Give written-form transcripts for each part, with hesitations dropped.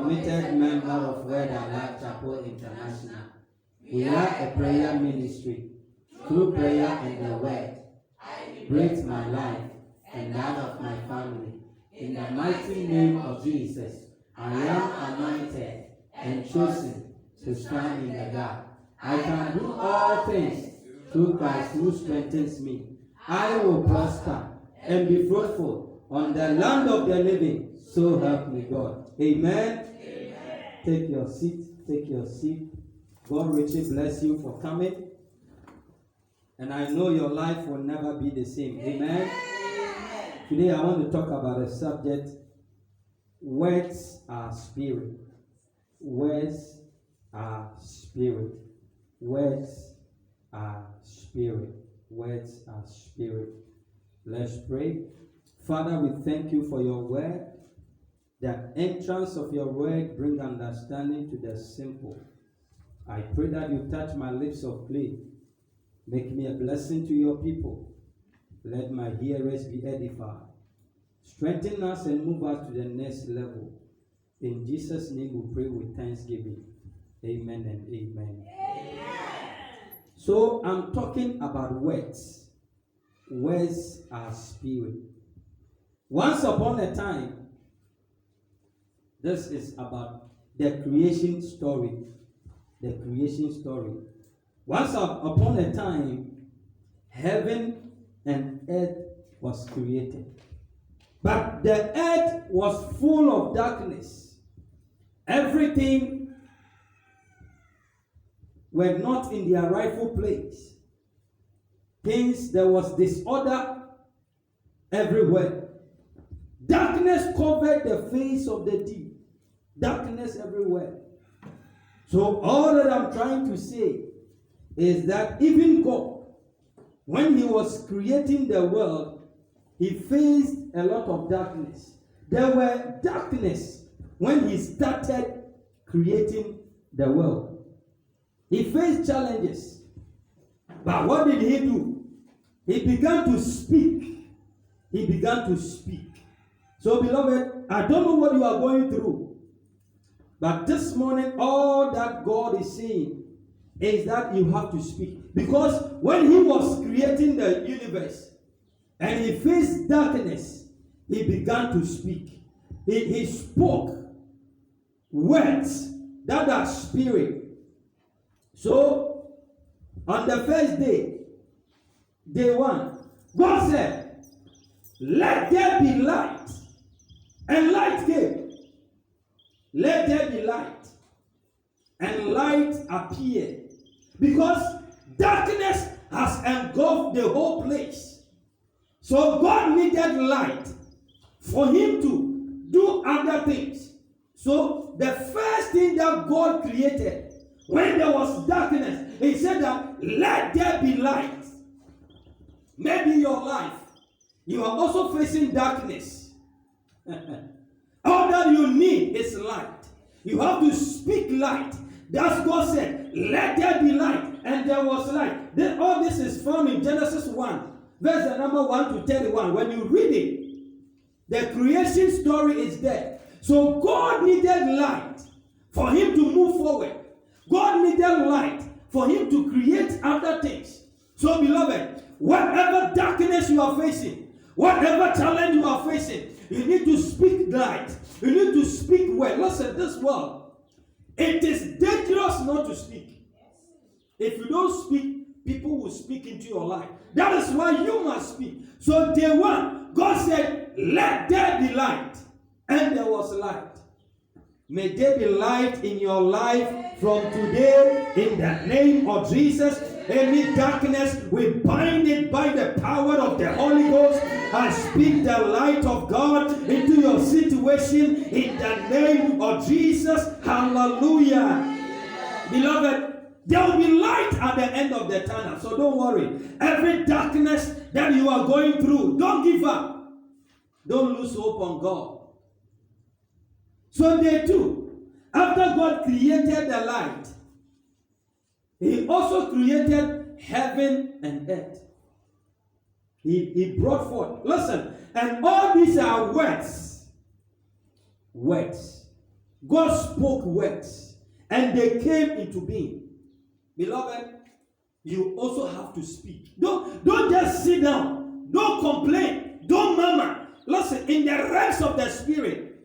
committed member of Word and Life Chapel International. We are a prayer ministry. Through prayer and the Word, I liberate my life and that of my family. In the mighty name of Jesus, I am anointed and chosen to stand in the gap. I can do all things through Christ who strengthens me. I will prosper and be fruitful on the land of the living. So help me God. Amen. Amen. Take your seat. Take your seat. God richly bless you for coming. And I know your life will never be the same. Amen. Amen. Today I want to talk about a subject. Words are spirit. Words are spirit. Words are spirit. Words are spirit. Let's pray. Father, we thank you for your word. The entrance of your word bring understanding to the simple. I pray that you touch my lips of clay. Make me a blessing to your people. Let my hearers be edified. Strengthen us and move us to the next level. In Jesus' name we pray with thanksgiving. Amen and amen. Amen. So I'm talking about words. Words are spirit. Once upon a time, this is about the creation story. The creation story. Once upon a time, heaven and earth was created. But the earth was full of darkness. Everything were not in their rightful place. Hence, there was disorder everywhere. Darkness covered the face of the deep. Darkness everywhere. So all that I'm trying to say is that even God, when he was creating the world, he faced a lot of darkness. There were darkness when he started creating the world. He faced challenges. But what did he do? He began to speak. He began to speak. So beloved, I don't know what you are going through. But this morning, all that God is saying is that you have to speak. Because when he was creating the universe and he faced darkness, he began to speak. He spoke words that are spirit. So, on the first day, day one, God said, let there be light. And light came. Let there be light. And light appeared. Because darkness has engulfed the whole place. So God needed light for him to do other things. So the first thing that God created, when there was darkness, he said that let there be light. Maybe your life, you are also facing darkness. All that you need is light. You have to speak light. That's God said, let there be light. And there was light. Then all this is found in Genesis 1, verse number 1 to 31. When you read it, the creation story is there. So God needed light for him to move forward. God needed light for him to create other things. So beloved, whatever darkness you are facing, whatever challenge you are facing, you need to speak light. You need to speak well. Listen, this world, it is dangerous not to speak. If you don't speak, people will speak into your life. That is why you must speak. So day one, God said, let there be light. And there was light. May there be light in your life from today in the name of Jesus. Any darkness, we bind it by the power of the Holy Ghost. I speak the light of God into your situation in the name of Jesus. Hallelujah. Beloved, there will be light at the end of the tunnel. So don't worry. Every darkness that you are going through, don't give up. Don't lose hope on God. So day two, after God created the light, he also created heaven and earth. He brought forth. Listen, and all these are words. Words. God spoke words and they came into being. Beloved, you also have to speak. Don't just sit down. Don't complain. Don't murmur. Listen, in the realms of the spirit,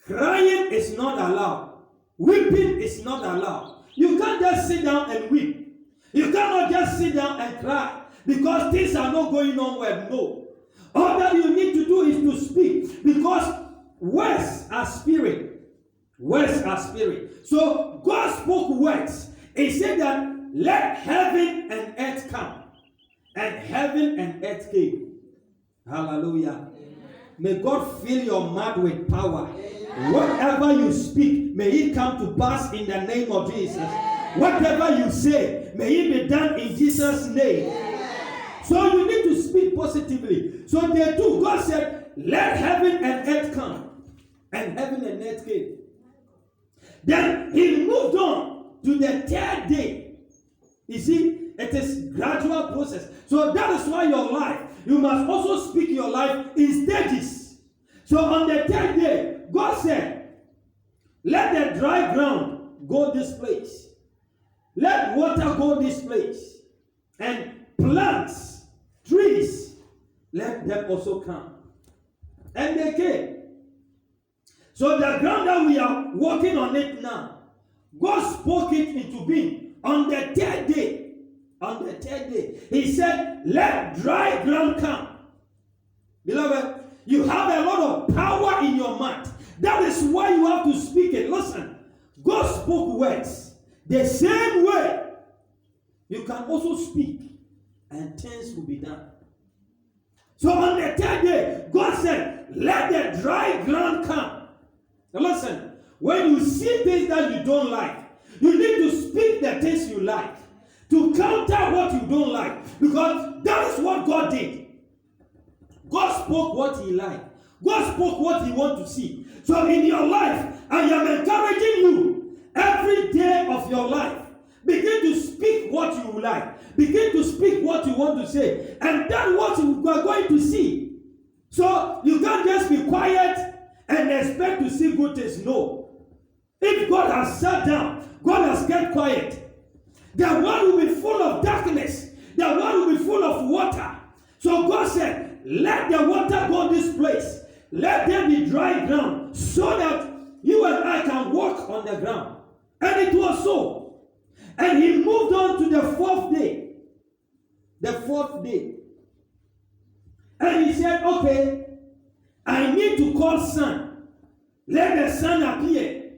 crying is not allowed. Weeping is not allowed. You can't just sit down and weep. You cannot just sit down and cry because things are not going on well. No. All that you need to do is to speak, because words are spirit. Words are spirit. So God spoke words. He said that let heaven and earth come. And heaven and earth came. Hallelujah. Amen. May God fill your mouth with power. Amen. Whatever you speak, may it come to pass in the name of Jesus. Amen. Whatever you say, may it be done in Jesus' name. Amen. So you need to speak positively. So they too, God said, let heaven and earth come. And heaven and earth came. Then he moved on to the third day. You see, it is gradual process. So that is why your life, you must also speak your life in stages. So on the third day, God said, let the dry ground go this place. Let water go this place. And plants, trees, let them also come. And they came. So the ground that we are walking on it now, God spoke it into being. On the third day, he said, let dry ground come. Beloved, you have a lot of power in your mouth. That is why you have to speak it. Listen, God spoke words. The same way, you can also speak and things will be done. So on the third day, God said, let the dry ground come. Now listen, when you see things that you don't like, you need to speak the things you like to counter what you don't like, because that is what God did. God spoke what he liked. God spoke what he wants to see. So in your life, I am encouraging you every day of your life, begin to speak what you like. Begin to speak what you want to say. And that's what you are going to see. So you can't just be quiet and expect to see good things. No. If God has sat down, God has kept quiet, the world will be full of darkness. The world will be full of water. So God said, let the water go this place. Let there be dry ground so that you and I can walk on the ground. And it was so. And he moved on to the fourth day. The fourth day. And he said, okay, I need to call sun. Let the sun appear.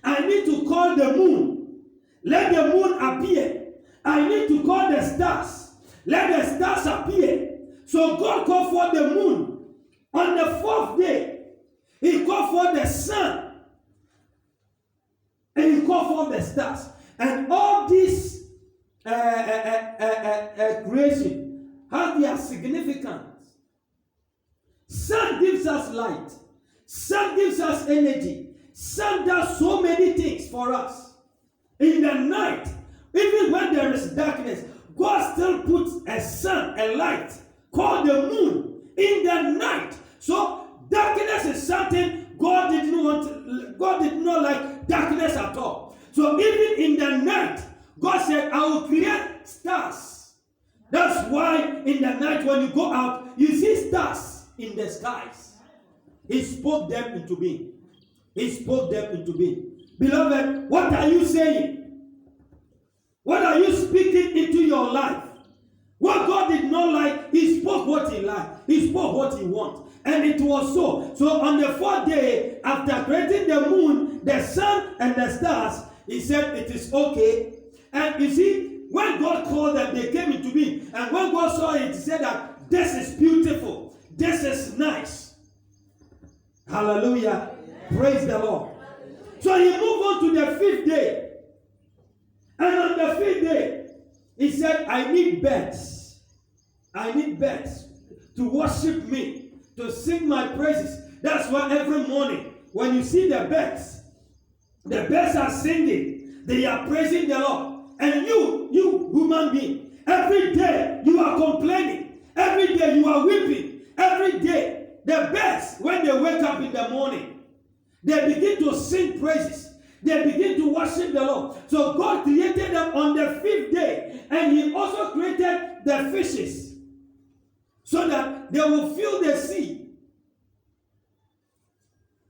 I need to call the moon. Let the moon appear. I need to call the stars. Let the stars appear. So God called for the moon. On the fourth day, he called for the sun. And he called for the stars. And all these creation have their significance. Sun gives us light. Sun gives us energy. Sun does so many things for us. In the night, even when there is darkness, God still puts a sun, a light, called the moon, in the night. So darkness is something God did not like darkness at all. So even in the night, God said, I will create stars. That's why in the night when you go out, you see stars in the skies. He spoke them into being. He spoke them into being. Beloved, what are you saying? What are you speaking into your life? What God did not like, he spoke what he liked. He spoke what he wants. And it was so. So on the fourth day, after creating the moon, the sun, and the stars, he said it is okay. And you see, when God called them, they came into being. And when God saw it, he said that this is beautiful. This is nice. Hallelujah. Praise the Lord. So he moved on to the fifth day. And on the fifth day, he said, I need birds. I need birds to worship me, to sing my praises. That's why every morning, when you see the birds are singing. They are praising the Lord. And you human being, every day you are complaining. Every day you are weeping. Every day, the birds, when they wake up in the morning, They begin to sing praises. They begin to worship the Lord. So God created them on the 5th day. And he also created the fishes so that they will fill the sea.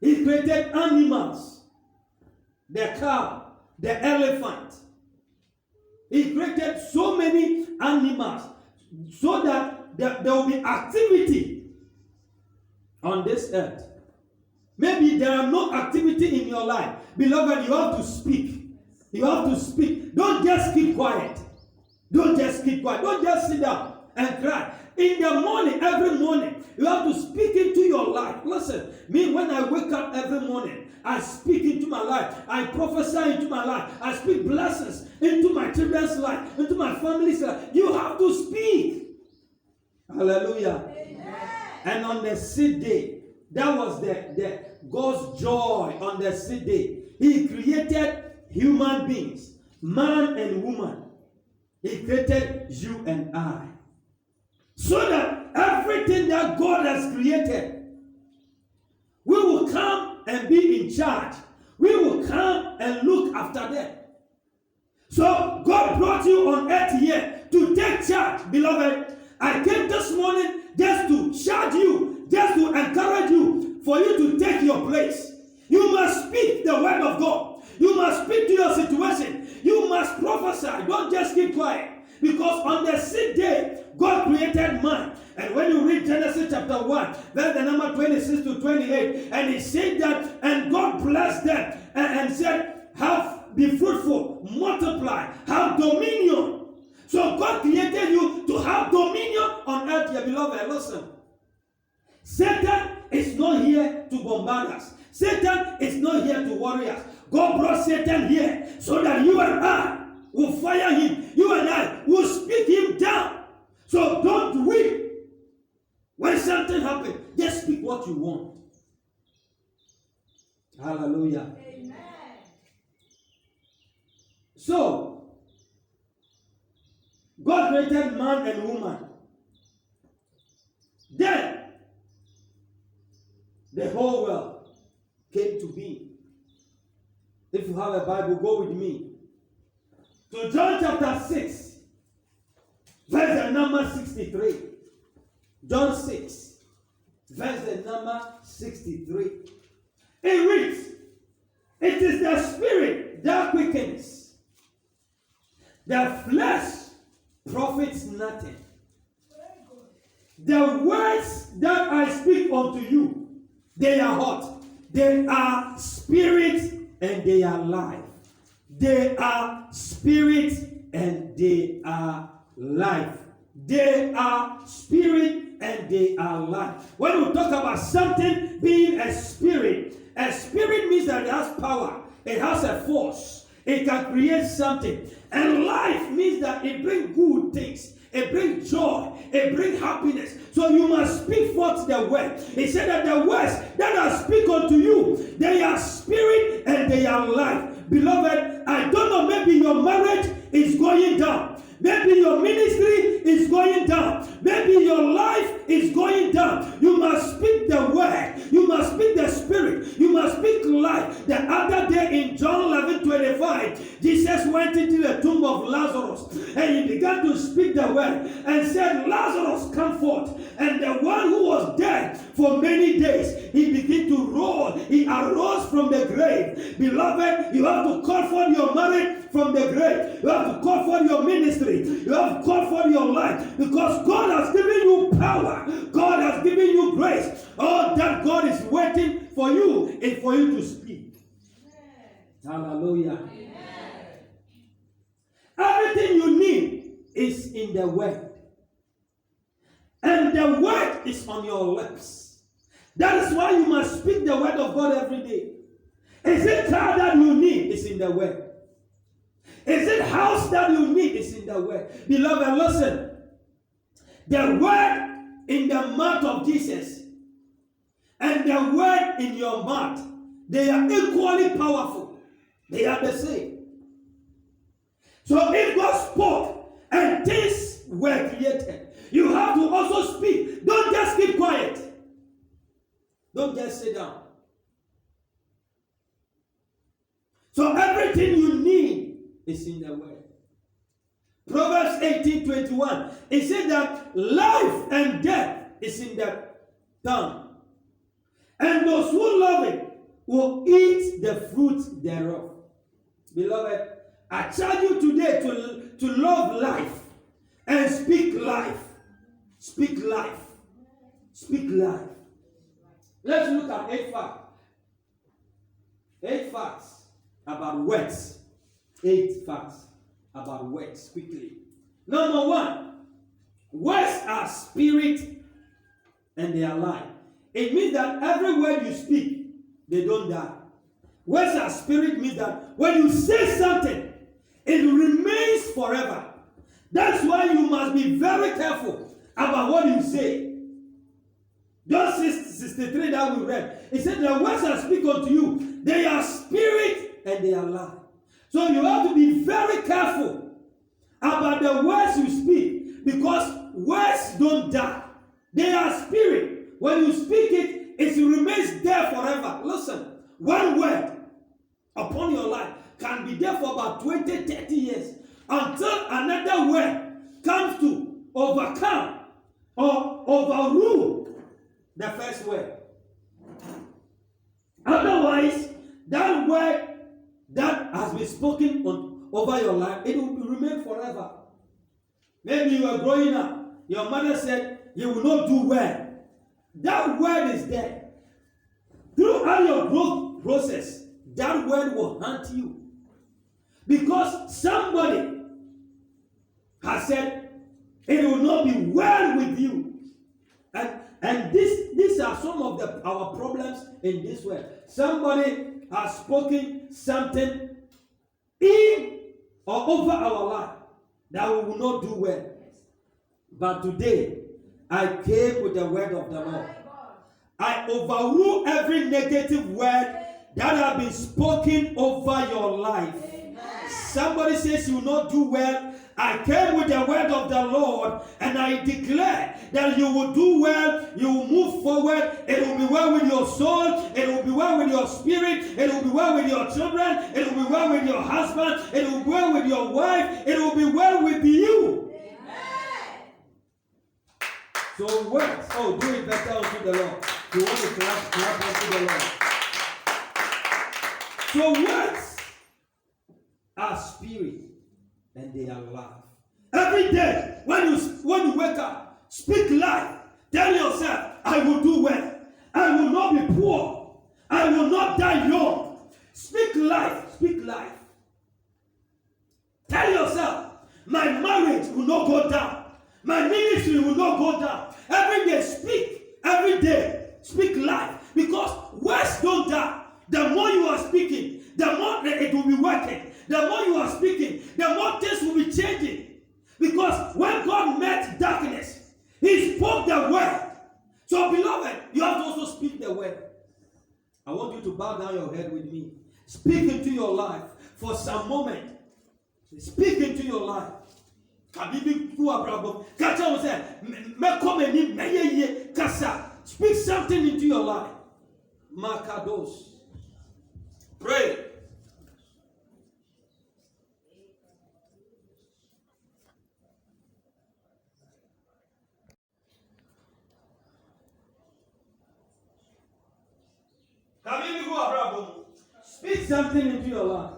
He created animals, the cow, the elephant. He created so many animals so that there will be activity on this earth. Maybe there are no activity in your life. Beloved, you have to speak. You have to speak. Don't just keep quiet. Don't just keep quiet. Don't just sit down and cry. In the morning, every morning, you have to speak into your life. Listen, me, when I wake up every morning, I speak into my life. I prophesy into my life. I speak blessings into my children's life, into my family's life. You have to speak. Hallelujah. Amen. And on the 6th day, that was the God's joy on the 6th day. He created human beings, man and woman. He created you and I. So that everything that God has created, we will come and be in charge. We will come and look after them. So God brought you on earth here to take charge, beloved. I came this morning just to charge you, just to encourage you, for you to take your place. You must speak the word of God. You must speak to your situation. You must prophesy. Don't just keep quiet. Because on the 6th day, God created man. And when you read Genesis chapter 1, verse the number 26 to 28, and he said that, and God blessed them and said, be fruitful, multiply, have dominion. So God created you to have dominion on earth, your beloved. Listen. Satan is not here to bombard us. Satan is not here to worry us. God brought Satan here so that you and I will fire him. You and I will speak him down. So don't weep. When something happens, just speak what you want. Hallelujah. Amen. So, God created man and woman. Then, the whole world came to be. If you have a Bible, go with me to John chapter 6, verse number 63. John 6, verse number 63. It reads, it is the spirit that quickens. The flesh profits nothing. The words that I speak unto you, they are what? They are spirit and they are life. They are spirit and they are life. They are spirit and they are life. When we talk about something being a spirit means that it has power. It has a force. It can create something. And life means that it brings good things. It brings joy. It brings happiness. So you must speak forth the word. He said that the words that I speak unto you, they are spirit and they are life. Beloved, I don't know, maybe your marriage is going down. Maybe your ministry is going down. Maybe your life is going down. You must speak the word. You must speak the spirit. You must speak life. The other day in John 11:25, Jesus went into the tomb of Lazarus and he began to speak the word and said, Lazarus, come forth. And the one who was dead for many days, he began to roll. He arose from the grave. Beloved, you have to call for your marriage from the grave. You have to call for your ministry. You have to call for your life, because God has given you power. God has given you grace. All that God is waiting for you is for you to speak. Amen. Hallelujah. Amen. Everything you need is in the word. And the word is on your lips. That is why you must speak the word of God every day. Is it car that you need? It's in the word. Is it house that you need? It's in the word. Beloved, listen. The word in the mouth of Jesus and the word in your mouth, they are equally powerful. They are the same. So if God spoke and things were created, you have to also speak. Don't just keep quiet. Don't just sit down. Everything you need is in the word. Proverbs 18:21. It said that life and death is in the tongue, and those who love it will eat the fruit thereof. Beloved, I charge you today to love life and speak life. Speak life. Speak life. Let's look at 8 facts. 8 facts about words. 8 facts about words quickly. Number 1, words are spirit and they are life. It means that every word you speak, they don't die. Words are spirit means that when you say something, it remains forever. That's why you must be very careful about what you say. John 6:63 that we read, it said, the words I speak unto you, they are spirit and they are life. So you have to be very careful about the words you speak, because words don't die. They are spirit. When you speak it, it remains there forever. Listen, one word upon your life can be there for about 20, 30 years until another word comes to overcome or overrule the first word. Otherwise, that word that has been spoken over your life, it will remain forever. Maybe you were growing up, your mother said you will not do well. That word is there. Throughout your growth process, that word will haunt you. Because somebody has said it will not be well with you. And these are some of our problems in this world. Somebody has spoken something in or over our life that we will not do well. But today, I came with the word of the Lord. I overrule every negative word that have been spoken over your life. Somebody says you will not do well. I came with the word of the Lord and I declare that you will do well, you will move forward, it will be well with your soul, it will be well with your spirit, it will be well with your children, it will be well with your husband, it will be well with your wife, it will be well with you. Amen. So words, do it better unto the Lord. You want to clap unto the Lord. So words are spirit and they are life. Every day when you wake up, speak life. Tell yourself, I will do well. I will not be poor. I will not die young. Speak life. Speak life. Tell yourself, my marriage will not go down. My ministry will not go down. Every day speak. Every day speak life. Because words don't die. The more you are speaking, the more it will be working. The more you are speaking, the more things will be changing. Because when God met darkness, He spoke the word. So beloved, you have to also speak the word. I want you to bow down your head with me. Speak into your life for some moment. Speak into your life. Speak something into your life. Makados. Pray. Speak something into your life.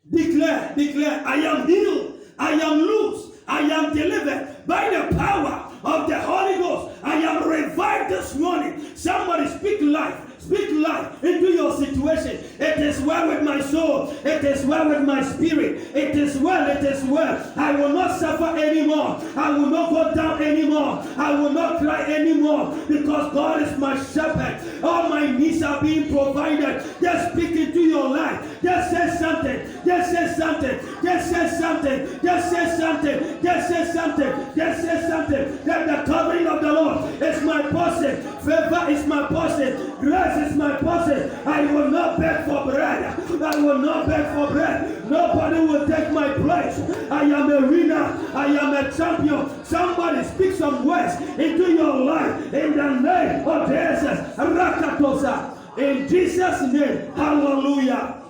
Declare, I am healed, I am loose, I am delivered by the power of the Holy Ghost. I am revived this morning. Somebody speak life. Speak life into your situation. It is well with my soul. It is well with my spirit. It is well. It is well. I will not suffer anymore. I will not go down anymore. I will not cry anymore because God is my shepherd. All my needs are being provided. Just speak into your life. Just say something. Just say something. Just say something. Just say something. Just say something. Just say something. That the covering of the Lord is my portion. Favor is my portion. Grace is my portion. I will not beg for bread. I will not beg for bread. Nobody will take my place. I am a winner. I am a champion. Somebody speak some words into your life in the name of Jesus. Rakatosa. In Jesus' name. Hallelujah.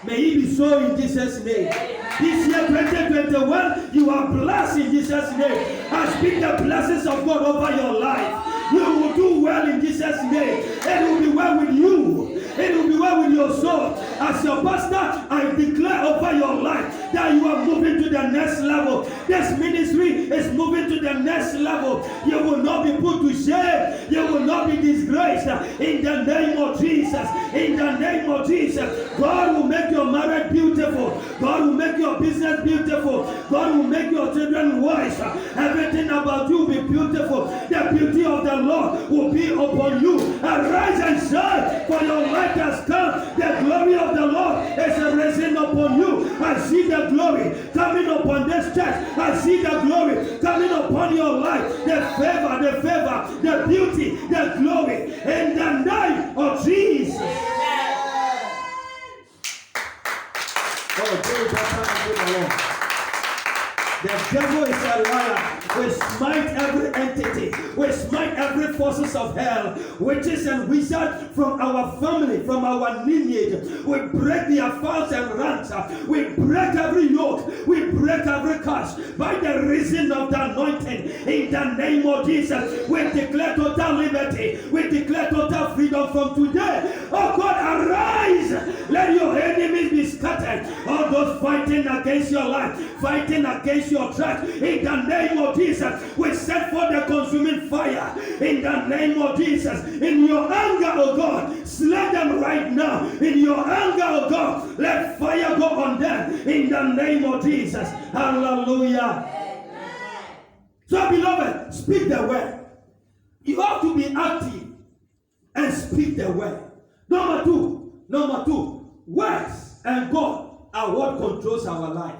May it be so in Jesus' name. This year 2021, you are blessed in Jesus' name. I speak the blessings of God over your life. You will do well in Jesus' name. It will be well with you. It will be well with your soul. As your pastor, I declare over your life that you are moving to the next level. This ministry is moving to the next level. You will not be put to shame. You will not be disgraced. In the name of Jesus. In the name of Jesus. God will make your marriage beautiful. God will make your business beautiful. God will make your children wise. Everything about you will be beautiful. The beauty of the Lord will be upon you. Arise and shine, for your light has come. The glory of the Lord is risen upon you. I see the glory coming upon this church. I see the glory coming upon your life. The favor, the beauty, the glory. In the name of Jesus. Oh, praise God. The devil is a liar. We smite every entity. We smite every forces of hell, witches and wizards from our family, from our lineage. We break their faults and ranks. We break every yoke. We break every curse by the reason of the anointing. In the name of Jesus, we declare total liberty. We declare total freedom from today. Oh God, arise. Let your enemies be scattered. All those fighting against your life, fighting against your church, in the name of Jesus, we set for the consuming fire. In the name of Jesus, in your anger, oh God, slay them right now. In your anger, oh God, let fire go on them. In the name of Jesus. Hallelujah. So, beloved, speak the word. You have to be active and speak the word. Number two, words and God are what controls our life.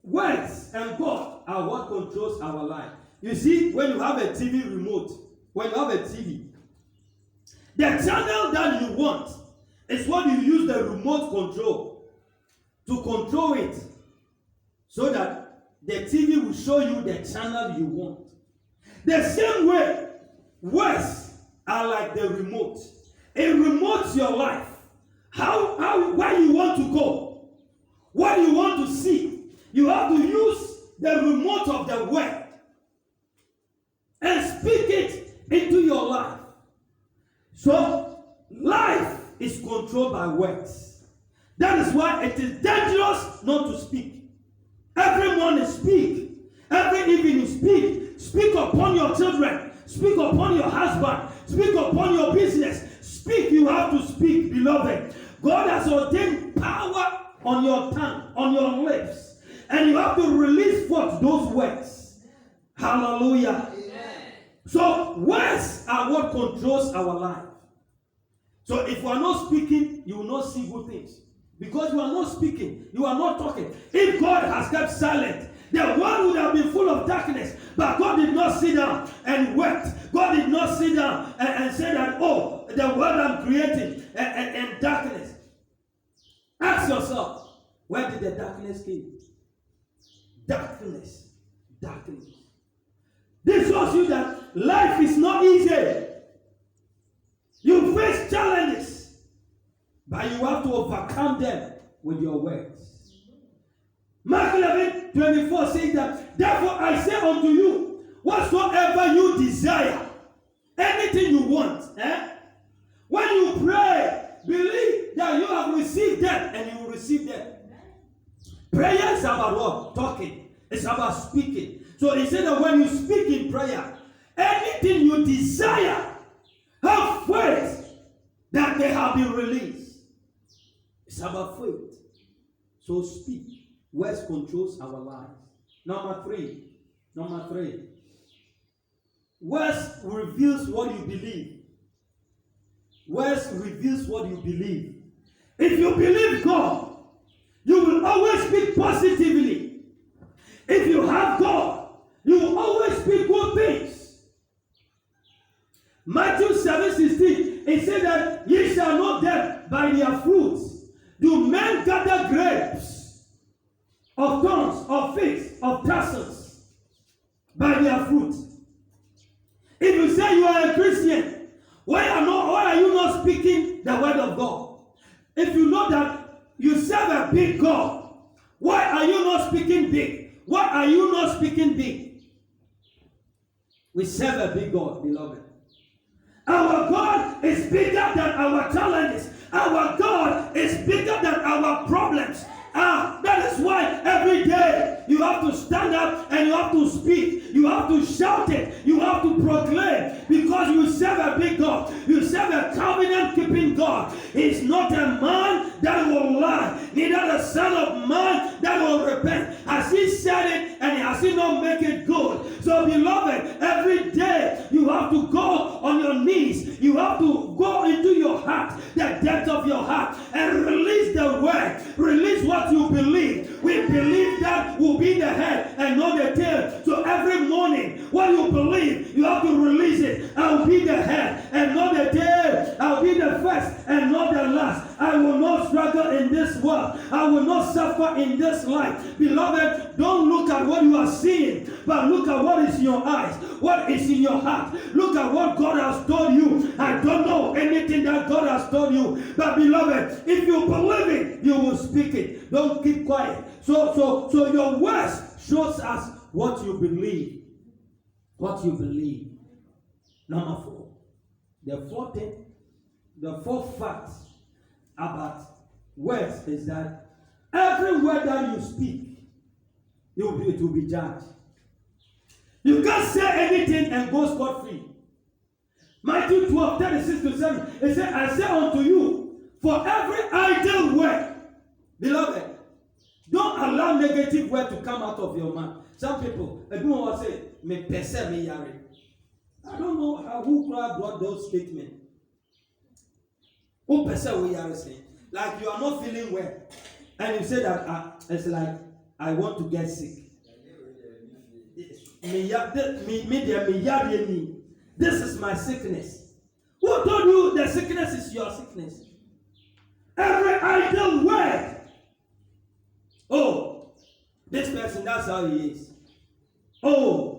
Words and God are what controls our life. You see, when you have a TV remote, when you have a TV, the channel that you want is what you use the remote control to control it, so that the TV will show you the channel you want. The same way, words are like the remote. It remotes your life. Where you want to go, what you want to see. You have to use the remote of the word and speak it into your life. So, life is controlled by words. That is why it is dangerous not to speak. Every morning speak. Every evening speak. Speak upon your children. Speak upon your husband. Speak upon your business. Speak. You have to speak, beloved. God has ordained power on your tongue, on your lips. And you have to release forth those words. Hallelujah. Amen. So words are what controls our life. So if you are not speaking, you will not see good things. Because you are not speaking, you are not talking. If God has kept silent, the world would have been full of darkness. But God did not sit down and wept. God did not sit down and say that, oh, the world I'm creating and darkness. Ask yourself, where did the darkness come? Darkness. This shows you that life is not easy. You face challenges, but you have to overcome them with your words. Mark 11:24 says that, therefore I say unto you, whatsoever you desire, anything you want, when you pray, believe that you have received them and you will receive them. Prayer is about what? Talking. It's about speaking. So he said that when you speak in prayer, anything you desire, have faith that they have been released. It's about faith. So speak. Words controls our lives. Number three. Words reveals what you believe. Words reveals what you believe. If you believe God, you will always speak positively. If you have God, you will always speak good things. Matthew 7:16, it said that ye shall know them by their fruits. Do men gather grapes of thorns, of figs, of tassels by their fruits? If you say you are a Christian, why the word of God. If you know that you serve a big God, why are you not speaking big? Why are you not speaking big? We serve a big God, beloved. Our God is bigger than our challenges. Our God is bigger than our problems. That is why every day you have to stand up and you have to speak. You have to shout it. You have to proclaim, because you serve a big God. You serve a covenant-keeping God. He's not a man that will lie, neither the son of man that will repent. Has he said it, and has he not make it good? So beloved, every day you have to go on your knees. You have to go into your heart, the depth of your heart, and release the word. Release what you believe. We believe that will be the head and not the tail. So every morning, what you believe, you have to release it. I will be the head and not the tail. I will be the first and not the last. I will not struggle in this world. I will not suffer in this life. Beloved, don't look at what you are seeing, but look at what is in your eyes, what is in your heart. Look at what God has told you. I don't know anything that God has told you, but beloved, if you believe it, you will speak it. Don't keep quiet. So your words shows us what you believe. What you believe. Number 4. The fourth fact about words is that every word that you speak, it will be judged. You can't say anything and go scot-free. Matthew 12, 36-7, it says, I say unto you, for every idle word, beloved, don't allow negative word to come out of your mouth. Some people, everyone will say, me pese me yare. I don't know who brought those statements. Who pese we yare say? Like you are not feeling well, and you say that it's like I want to get sick. This is my sickness. Who told you the sickness is your sickness? Every idle word. Oh, this person, that's how he is. Oh.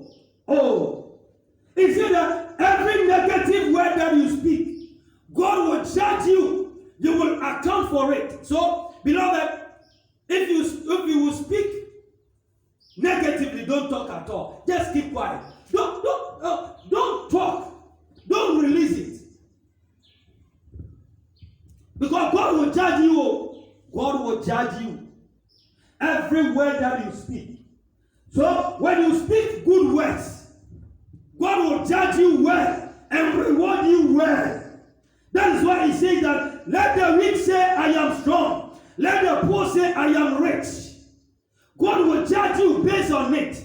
He said that every negative word that you speak, God will judge you. You will account for it. So, beloved, if you will speak negatively, don't talk at all. Just keep quiet. Don't talk. Don't release it. Because God will judge you. God will judge you. Every word that you speak. So when you speak good words, God will judge you well and reward you well. That is why he says that let the weak say I am strong. Let the poor say I am rich. God will judge you based on it.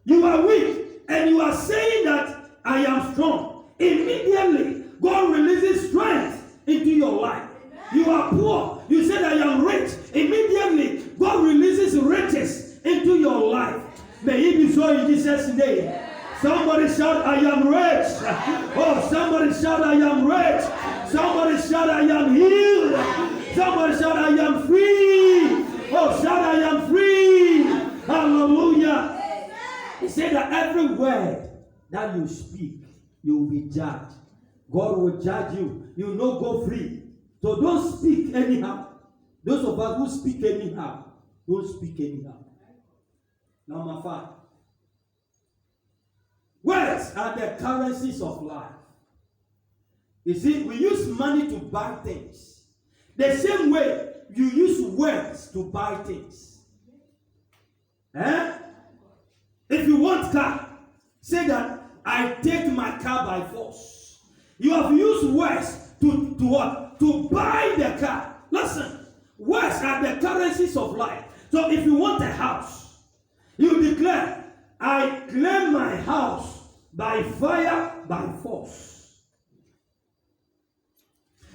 You are weak and you are saying that I am strong. Immediately, God releases strength into your life. You are poor. You said I am rich. Immediately, God releases riches into your life. May it be so in Jesus' name. Somebody shout, I am rich. Oh, somebody shout, I am rich. Somebody shout, I am healed. Somebody shout, I am free. Oh, shout, I am free. Hallelujah. He said that every word that you speak, you will be judged. God will judge you. You will not go free. So don't speak anyhow. Those of us who speak anyhow, don't speak anyhow. Number 5. Words are the currencies of life. You see, we use money to buy things. The same way you use words to buy things. If you want car, say that I take my car by force. You have used words to what? To buy the car. Listen, words are the currencies of life. So if you want a house, you declare, I claim my house by fire, by force.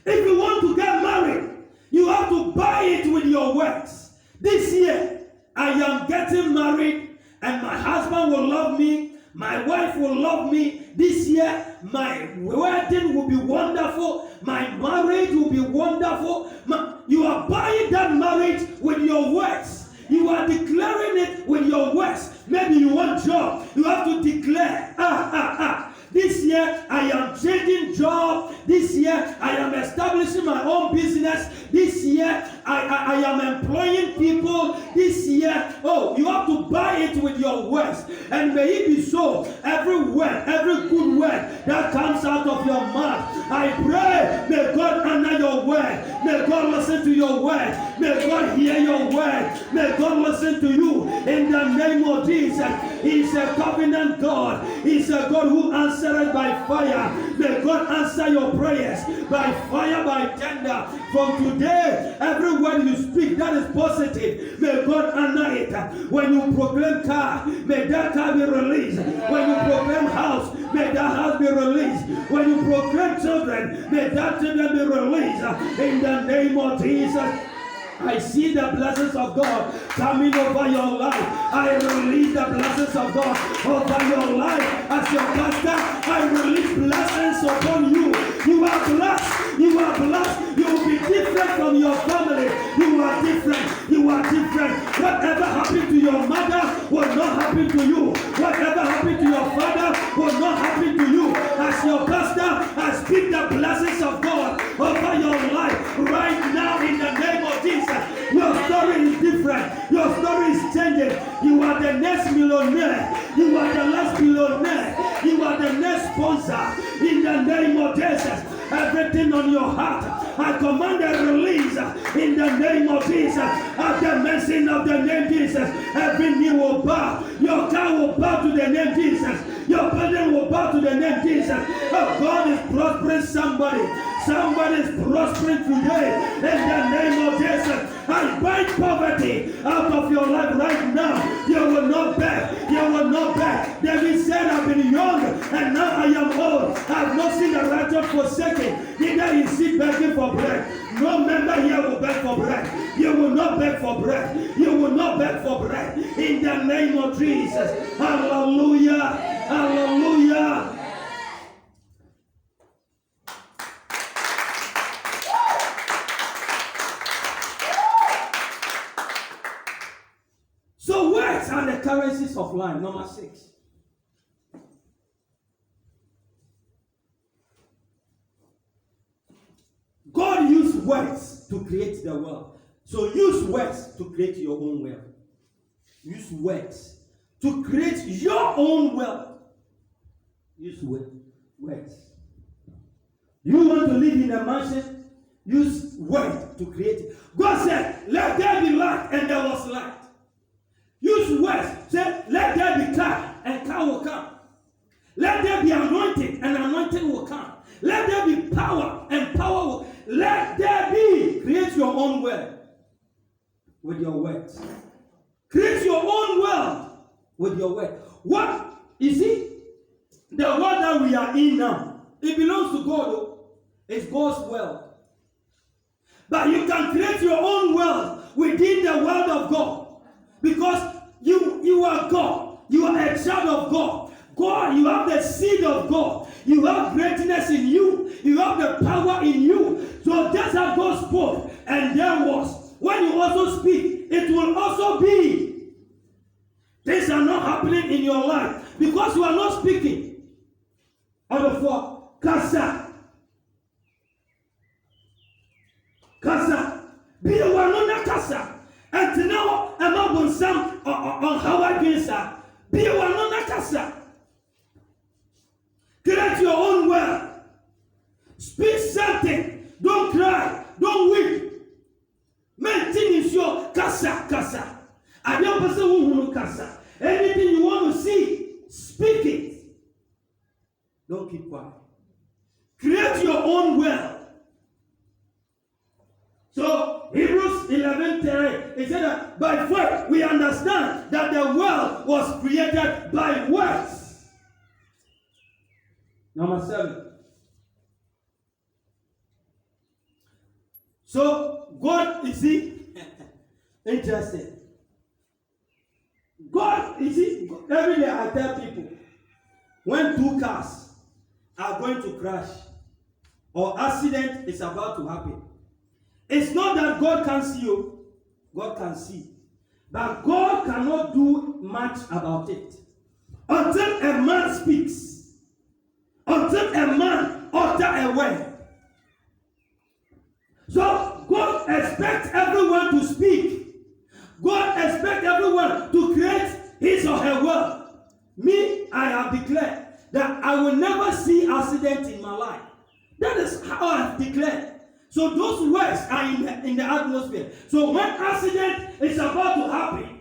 If you want to get married, you have to buy it with your words. This year, I am getting married, and my husband will love me. My wife will love me. This year, my wedding will be wonderful. My marriage will be wonderful. You are buying that marriage with your words. You are declaring it with your words. Maybe you want job. You have to declare, This year, I am changing job. This year, I am establishing my own business. This year, I am employing people. This year, you have to buy it with your words. And may it be so. Every word, every good word that comes out of your mouth, I pray, may God honor your word. May God listen to your word. May God hear your word. May God listen to you in the name of Jesus. He's a covenant God. He's a God who answered by fire. May God answer your prayers by fire, by tender. From today, every word you speak that is positive, may God honor it. When you proclaim car, may that car be released. When you proclaim house, may that house be released. When you proclaim children, may that children be released. In the name of Jesus, I see the blessings of God coming over your life. I release the blessings of God over your life. As your pastor, I release blessings upon you. You are blessed. You are blessed. You will be different from your family. You are different. You are different. Whatever happened to your mother will not happen to you. Whatever happened to your father will not happen to you. As your pastor, I speak the blessings of God over your life right now in the name of Jesus. Your story is different. Your story is changing. You are the next millionaire. You are the last billionaire. You are the next sponsor. In the name of Jesus, everything on your heart, I command a release in the name of Jesus. At the mention of the name Jesus, every knee will bow. Your car will bow to the name Jesus. Your building will bow to the name Jesus. Oh, God is prospering somebody. Somebody is prospering today in the name of Jesus. I bind poverty out of your life right now. You will not beg. You will not beg. David said, I've been young and now I am old. I have not seen the righteous forsaken, neither is he begging for bread. No member here will beg for bread. You will not beg for bread. You will not beg for bread. In the name of Jesus. Hallelujah. Hallelujah. So words are the currencies of life. Number 6. God used words to create the world. So use words to create your own world. Use words to create your own world. Use words. You want to live in a mansion? Use words to create it. God said, let there be light, and there was light. Use words. Say, let there be car, and car will come. Let there be anointing, and anointing will come. Let there be power, and power will. Let there be. Create your own world with your words. Create your own world with your word. What? You see, the world that we are in now, it belongs to God. It's God's world. But you can create your own world within the world of God. Because you are God. You are a child of God. God, you have the seed of God. You have greatness in you. You have the power in you. So just as God spoke, and there was. When you also speak, it will also be. Things are not happening in your life because you are not speaking. Out of what? Kasa. Kasa. Be a one kasa. And now I'm not some on how I can say. Be a one kasa. Create your own word. Speak something. Don't cry. Don't weep. Maintain is your kasa. I don't person who kasa. Anything you want to see, speak it. Don't keep quiet. Create your own world. So Hebrews 11:3, it said that by faith we understand that the world was created by words. Number 7. So God, you see, interesting. God, you see, every day I tell people, when 2 cars are going to crash or accident is about to happen, it's not that God can see you. God can see. But God cannot do much about it. Until a man speaks, until a man utter a word. So God expects everyone to speak. God expects everyone to create his or her world. Me, I have declared that I will never see accident in my life. That is how I have declared. So those words are in the atmosphere. So when accident is about to happen,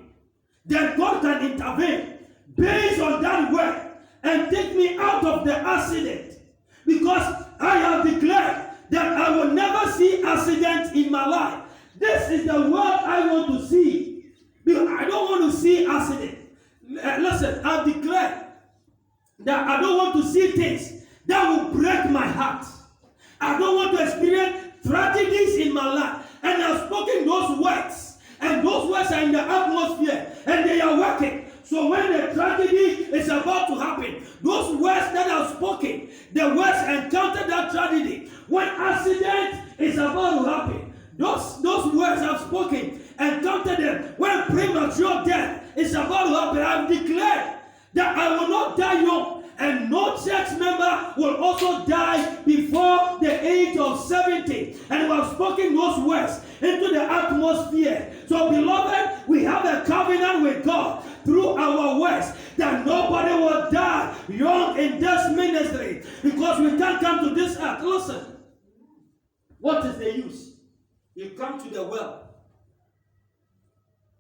then God can intervene based on that word and take me out of the accident. Because I have declared that I will never see accident in my life. This is the world I want to see. Because I don't want to see accident. Listen, I've declared that I don't want to see things that will break my heart. I don't want to experience tragedies in my life. And I've spoken those words. And those words are in the atmosphere. And they are working. So when the tragedy is about to happen, those words that I've spoken, the words encounter that tragedy. When accident is about to happen, those words I've spoken, encounter them. When premature death is about to happen, I've declared that I will not die young. And no church member will also die before the age of 70. And we have spoken those words into the atmosphere. So beloved, we have a covenant with God through our words that nobody will die young in this ministry. Because we can't come to this earth. Listen, what is the use? You come to the well.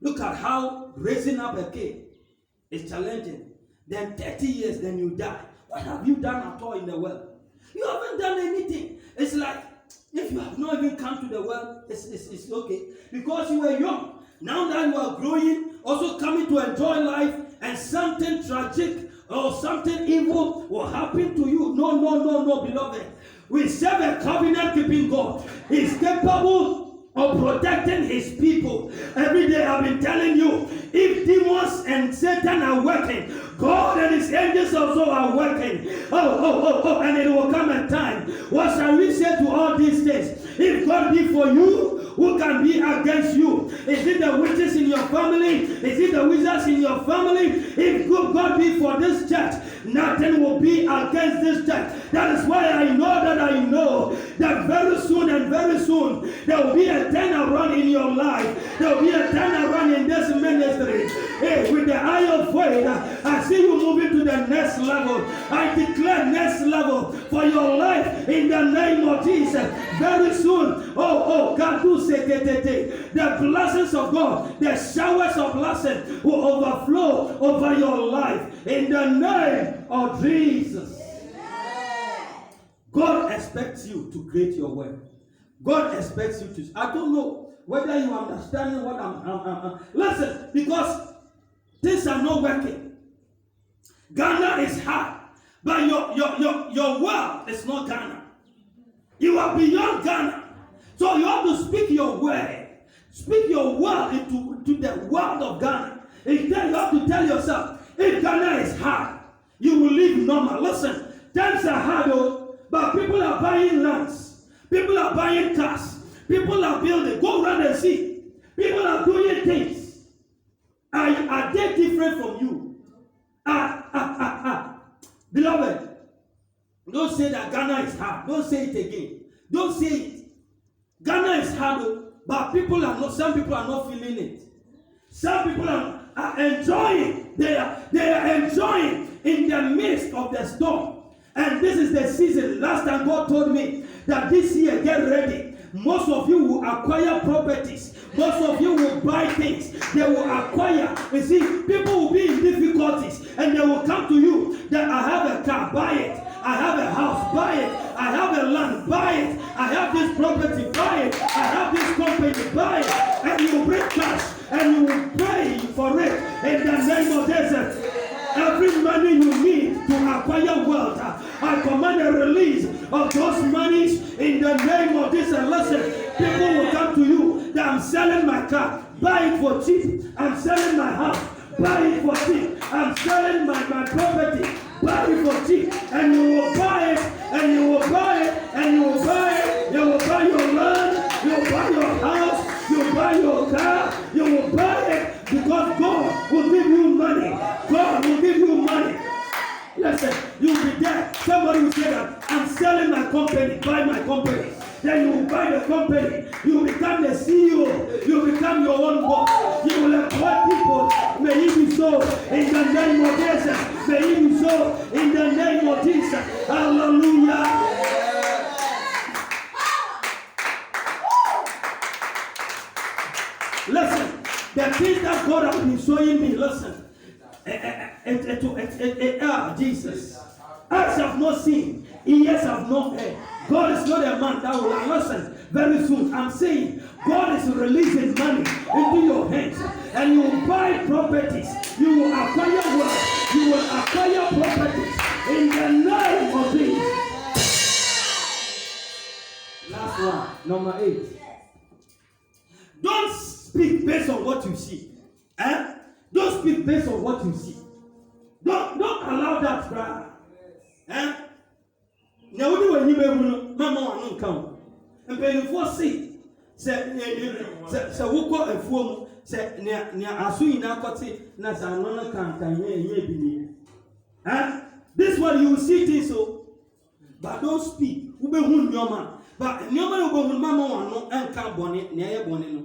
Look at how raising up a kid is challenging. Then 30 years, then you die. What have you done at all in the world? You haven't done anything. It's like, if you have not even come to the world, it's okay. Because you were young. Now that you are growing, also coming to enjoy life, and something tragic or something evil will happen to you. No, beloved. We serve a covenant-keeping God. He's capable of protecting his people. Every day I've been telling you, if demons and Satan are working, God and his angels also are working. And it will come a time. What shall we say to all these things? If God be for you, who can be against you? Is it the witches in your family? Is it the wizards in your family? If God be for this church, nothing will be against this church. That is why I know that very soon there will be a turnaround in your life. There will be a turnaround in this ministry. Hey, with the eye of faith, I see you moving to the next level. I declare next level for your life in the name of Jesus. Very soon, God do say the blessings of God, the showers of blessing will overflow over your life in the name of Jesus. God expects you to create your work. God expects you to. I don't know whether you understand what I'm listen, because things are not working. Ghana is hard, but your world is not Ghana. You are beyond Ghana. So you have to speak your word. Speak your word into the world of Ghana. You have to tell yourself, if Ghana is hard, you will live normal. Listen, times are hard, but people are buying lands. People are buying cars. People are building. Go around and see. People are doing things. Are they different from you? Beloved, don't say that Ghana is hard. Don't say it again. Don't say it. Ghana is hard, but some people are not feeling it. Some people are enjoying. They are enjoying in the midst of the storm. And this is the season. Last time God told me that this year, get ready. Most of you will acquire properties. Most of you will buy things. They will acquire. You see, people will be in difficulties and they will come to you that I have a car, buy it. I have a house, buy it. I have a land, buy it. I have this property, buy it. I have this company, buy it. And you will bring cash and you will pay for it in the name of Jesus. Every money you need to acquire wealth, I command a release of those monies in the name of Jesus. And listen, people will come to you that I'm selling my car, buy it for cheap. I'm selling my house, buy it for cheap. I'm selling my property, buy it for cheap. And you will buy it, and you will buy it, and you will buy it. You will buy your land, you will buy your house, you will buy your car, you will buy it because God will give you money. God will give you money. Listen, you'll be there. Somebody will say, buy my company. Then you will buy the company. You will become the CEO. You will become your own boss. You will employ people. May it be so in the name of Jesus. May it be so in the name of Jesus. Hallelujah. Listen, the things that God has been showing me, listen. Jesus. Eyes have not seen, ears have not heard. God is not a man that will listen. Very soon, I'm saying, God is releasing money into your hands, and you will buy properties. You will acquire wealth. You will acquire properties in the name of Jesus. Last one, number 8. Don't speak based on what you see. Don't speak based on what you see. Don't allow that cry. Now what do you mean? Mama won't come. And pay for see. Say who call a fool? Say near Asui na kote na zanona kan. This one you will see things so, but don't speak. Ube hun nyoma. But nyoma ube hun mama wano enka bone near bone no.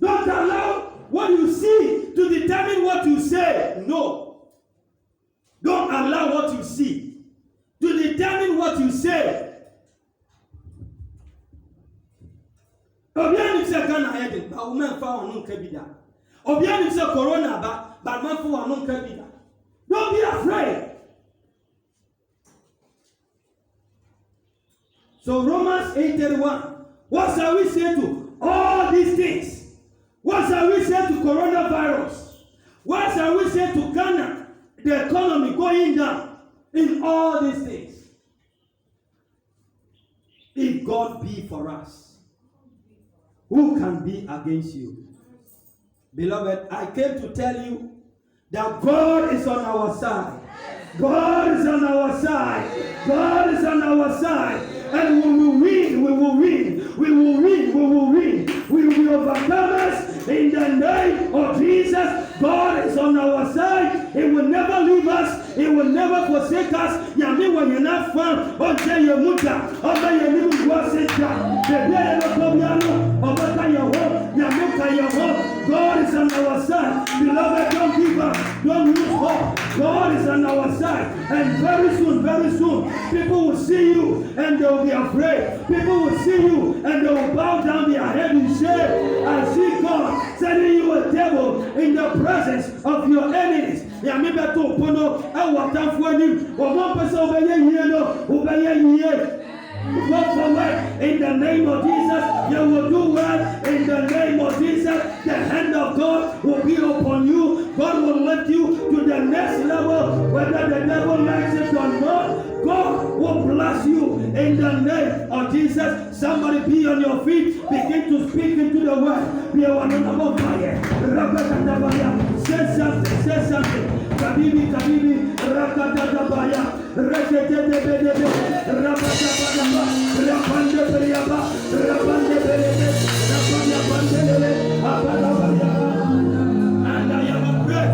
Don't allow what you see to determine what you say. No. Don't allow what you see to determine what you say. Obiani se Ghana heading, but woman found no kabida. Obiani se Corona, but man for no kabida. Don't be afraid. So Romans 8:31. What shall we say to all these things? What shall we say to coronavirus? What shall we say to Ghana? The economy going down. In all these things. If God be for us, who can be against you? Beloved, I came to tell you that God is on our side. God is on our side. God is on our side. And we will win. We will win. We will win. We will win. We will be overcomers in the name of Jesus. God is on our side. He will never leave us. He will never forsake us. Yami when you're not found, Oje Yemuta, Oba Yemimu Wasita, Bebe Yokobiano, Oba Yaho, Yamuka Yaho. God is on our side. Beloved, don't give up. Don't lose hope. God is on our side. And very soon, people will see you and they will be afraid. People will see you and they will bow down their head in shame. I see God sending you a devil in the presence of your enemies. Yamiba to Pono, I walk down for him. Or one person obey ye. Go forward in the name of Jesus. You will do well in the name of Jesus. The hand of God will be upon you. God will lift you to the next level, whether the devil likes it or not. God will bless you in the name of Jesus. Somebody be on your feet. Begin to speak into the word. Be on another fire. Say something. Say something. Kabibi. Rakadabaya. Rakadabaya. Rakadabaya. Rapande Periaba. Rapande Perebe. Rapande Pandele. Abalabaya. And I am a prayer.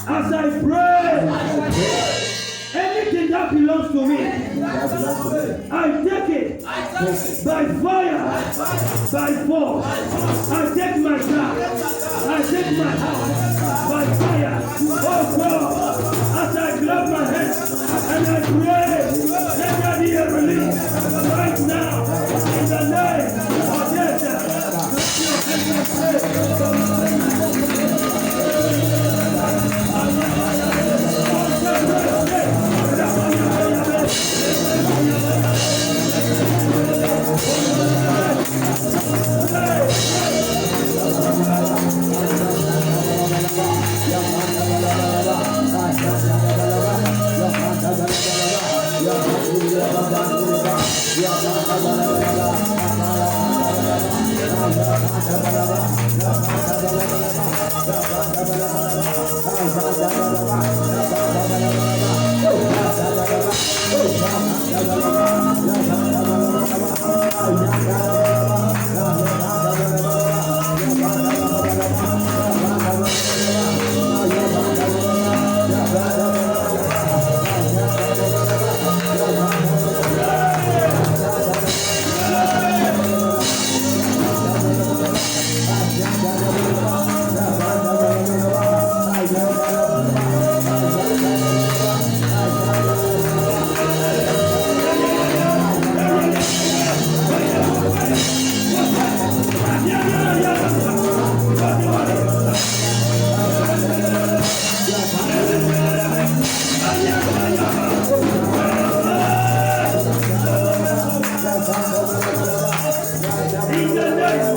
As I pray, anything that belongs to me, I take it by fire, by force. I take my car, I take my house by fire. Oh God, as I grab my head and I pray, let there be a release right now in the name of Jesus. Jesus' name.